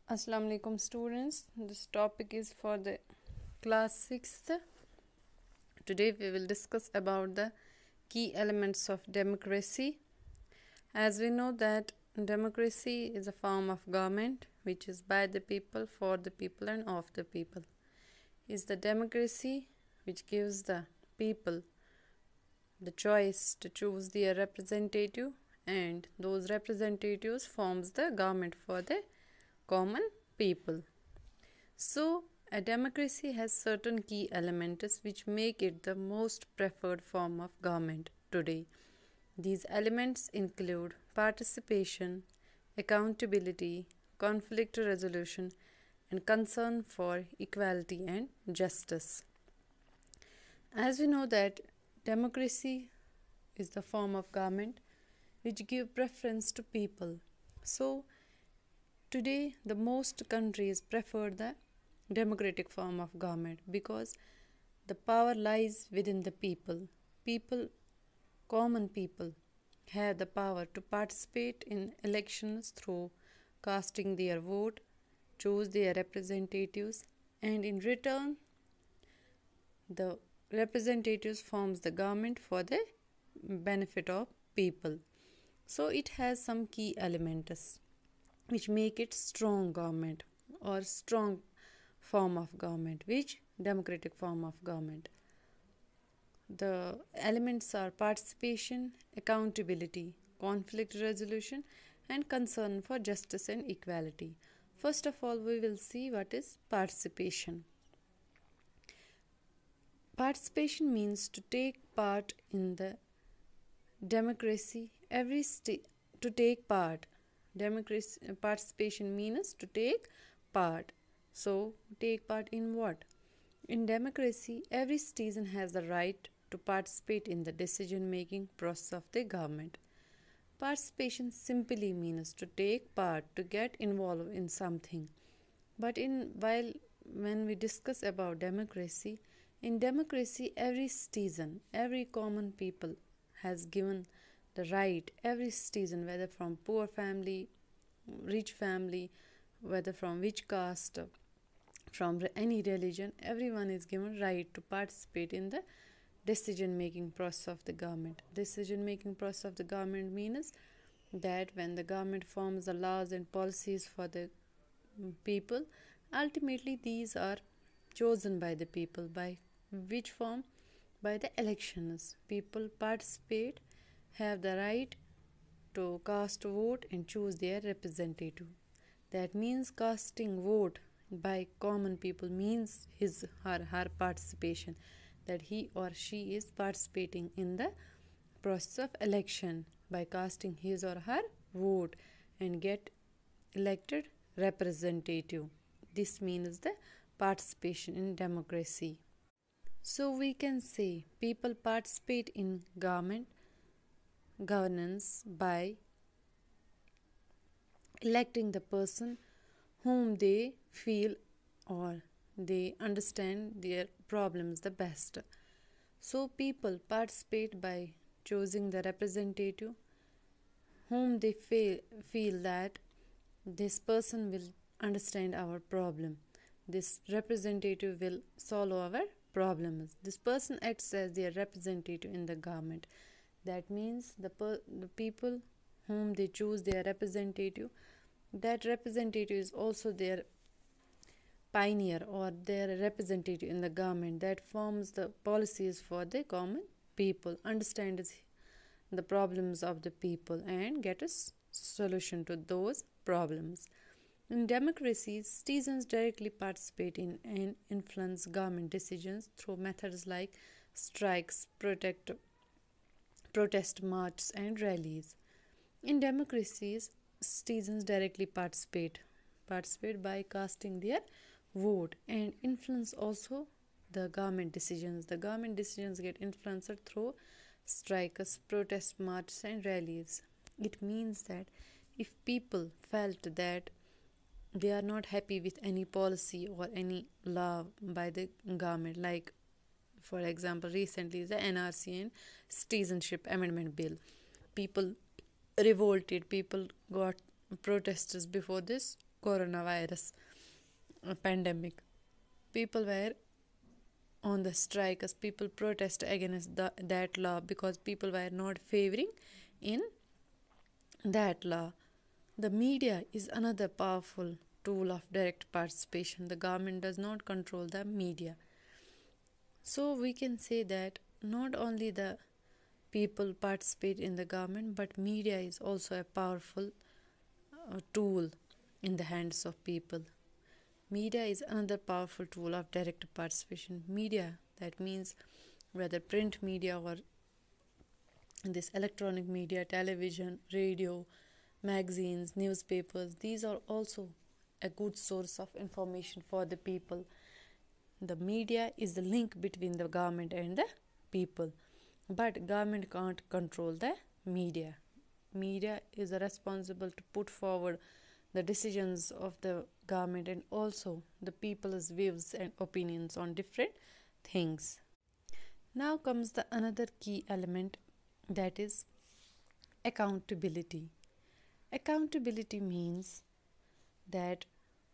Assalamu alaikum students. This topic is for the class 6th. Today we will discuss about the key elements of democracy. As we know that democracy is a form of government which is by the people, for the people and of the people. Is the democracy which gives the people the choice to choose their representative, and those representatives forms the government for the common people. So, a democracy has certain key elements which make it the most preferred form of government today. These elements include participation, accountability, conflict resolution, and concern for equality and justice. As we know that democracy is the form of government which give preference to people. So, today, the most countries prefer the democratic form of government because the power lies within the people. People, common people, have the power to participate in elections through casting their vote, choose their representatives, and in return, the representatives forms the government for the benefit of people. So it has some key elements which make it strong government or strong form of government, which democratic form of government. The elements are participation, accountability, conflict resolution, and concern for justice and equality. First of all, we will see what is participation. Participation means to take part in the democracy. To take part. Democracy participation means to take part. So, take part in what? In democracy, every citizen has the right to participate in the decision-making process of the government. Participation simply means to take part, to get involved in something. But when we discuss about democracy, in democracy, every citizen, every common people has given the right, every citizen, whether from poor family, rich family, whether from which caste, from any religion, everyone is given right to participate in the decision making process of the government. Decision making process of the government means that when the government forms the laws and policies for the people, ultimately these are chosen by the people. By which form? By the elections. People participate, have the right to cast a vote and choose their representative. That means casting vote by common people means her participation, that he or she is participating in the process of election by casting his or her vote and get elected representative. This means the participation in democracy. So we can say people participate in governance by electing the person whom they feel or they understand their problems the best. So people participate by choosing the representative whom they feel that this person will understand our problem. This representative will solve our problems. This person acts as their representative in the government. That means the people whom they choose their representative, that representative is also their pioneer or their representative in the government that forms the policies for the common people, understands the problems of the people and get a solution to those problems. In democracies, citizens directly participate in and influence government decisions through methods like strikes, protest marches, and rallies. In democracies, citizens directly participate by casting their vote and influence also the government decisions. The government decisions get influenced through strikes, protest marches, and rallies. It means that if people felt that they are not happy with any policy or any law by the government, like for example recently the NRC and Citizenship Amendment Bill, people revolted, people got protesters before this coronavirus pandemic. People were on the strike as people protest against that law because people were not favoring in that law. The media is another powerful tool of direct participation. The government does not control the media. So we can say that not only the people participate in the government, but media is also a powerful tool in the hands of people. Media is another powerful tool of direct participation. Media, that means whether print media or this electronic media, television, radio, magazines, newspapers, these are also a good source of information for the people. The media is the link between the government and the people, but government can't control the media. Media is responsible to put forward the decisions of the government and also the people's views and opinions on different things. Now comes the another key element, that is accountability. Accountability means that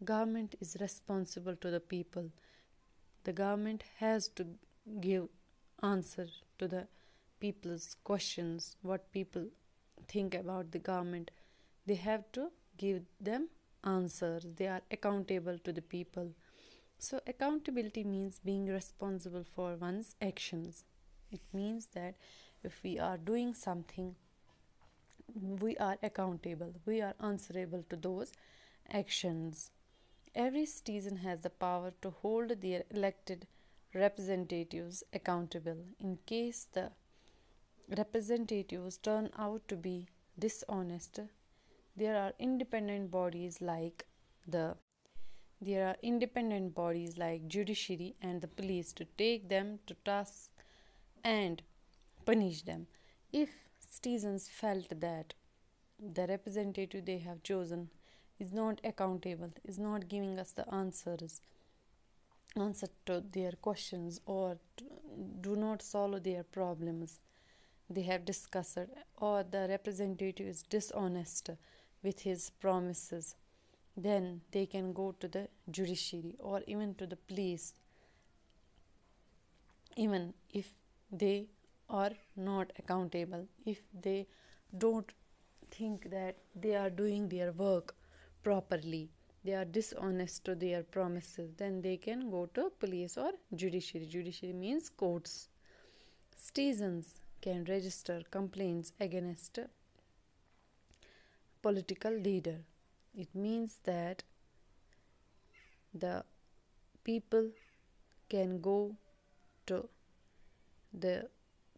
government is responsible to the people. The government has to give answer to the people's questions, what people think about the government. They have to give them answers. They are accountable to the people. So accountability means being responsible for one's actions. It means that if we are doing something, we are accountable. We are answerable to those actions. Every citizen has the power to hold their elected representatives accountable. In case the representatives turn out to be dishonest, there are independent bodies like judiciary and the police to take them to task and punish them. If citizens felt that the representative they have chosen is not accountable, is not giving us the answer to their questions, or do not solve their problems they have discussed, or the representative is dishonest with his promises, then they can go to the judiciary or even to the police, even if they are not accountable. If they don't think that they are doing their work properly, they are dishonest to their promises, then they can go to police or judiciary. Judiciary means courts. Citizens can register complaints against political leader. It means that the people can go to the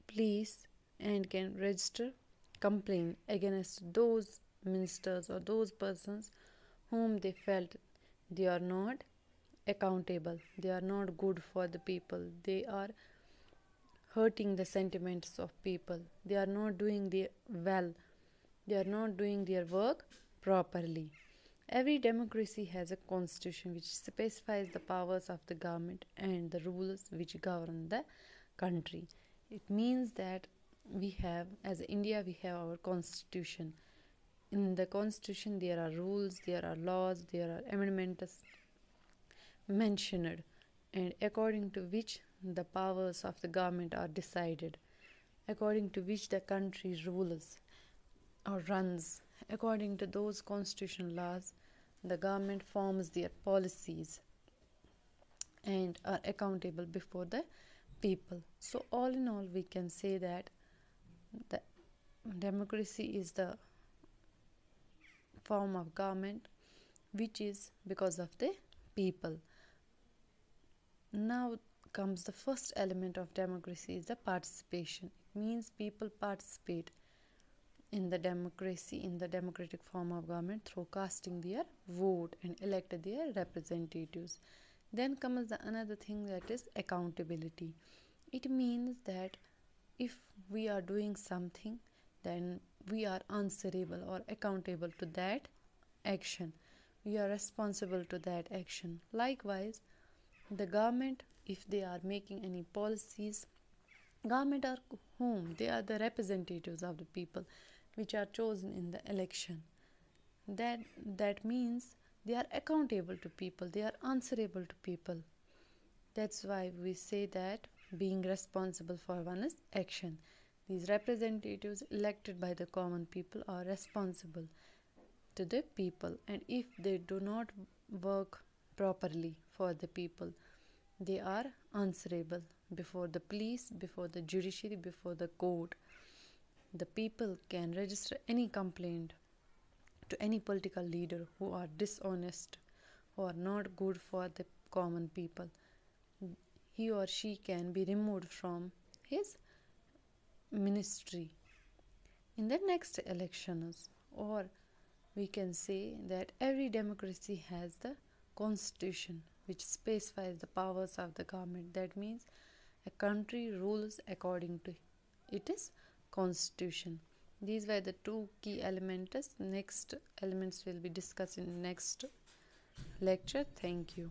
police and can register complaint against those ministers or those persons whom they felt they are not accountable, they are not good for the people, they are hurting the sentiments of people, they are not doing their work properly. Every democracy has a constitution which specifies the powers of the government and the rules which govern the country. It means that we have, as India, we have our constitution. In the constitution there are rules, there are laws, there are amendments mentioned, and according to which the powers of the government are decided, according to which the country rules or runs. According to those constitutional laws, the government forms their policies and are accountable before the people. So all in all, we can say that the democracy is the form of government which is because of the people. Now comes the first element of democracy, is the participation. It means people participate in the democracy, in the democratic form of government, through casting their vote and elect their representatives. Then comes the another thing, that is accountability. It means that if we are doing something, then we are answerable or accountable to that action. We are responsible to that action. Likewise, the government, if they are making any policies, government are whom? They are the representatives of the people which are chosen in the election. That means They are accountable to people, they are answerable to people. That's why we say that being responsible for one's action. These representatives elected by the common people are responsible to the people, and if they do not work properly for the people, they are answerable before the police, before the judiciary, before the court. The people can register any complaint to any political leader who are dishonest, who are not good for the common people. He or she can be removed from his ministry in the next elections. Or we can say that every democracy has the constitution which specifies the powers of the government. That means a country rules according to its constitution. These were the two key elements. Next elements will be discussed in next lecture. Thank you.